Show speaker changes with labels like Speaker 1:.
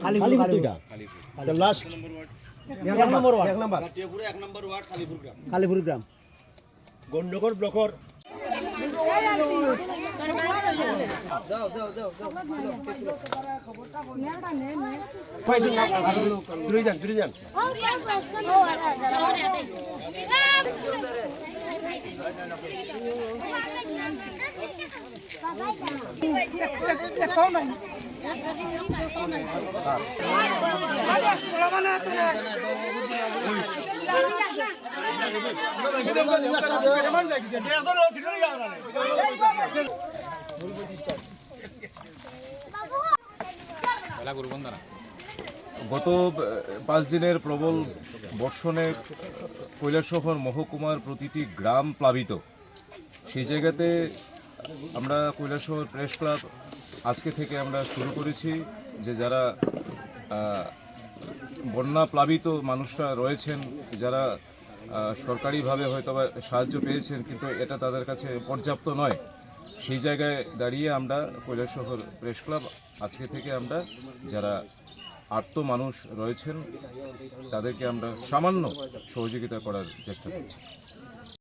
Speaker 1: কালীপুর দুইটা লাস্ট এক নম্বর ওয়ার্ড কালীপুর গ্রাম গন্ডগর ব্লকর
Speaker 2: গত 5 দিনের প্রবল বর্ষণে কৈলাসহর মহকুমার প্রতিটি গ্রাম প্লাবিত। সেই জায়গাতে আমরা কৈলাসহর প্রেস ক্লাব আজকে থেকে আমরা শুরু করেছি যে যারা বন্যা প্লাবিত মানুষরা রয়েছেন, যারা সরকারিভাবে হয়তো সাহায্য পেয়েছেন কিন্তু এটা তাদের কাছে পর্যাপ্ত নয়, সেই জায়গায় দাঁড়িয়ে আমরা কৈলাসহর প্রেস ক্লাব আজকে থেকে আমরা যারা আর্ত মানুষ রয়েছেন তাদেরকে আমরা সামান্য সহযোগিতা করার চেষ্টা করছি।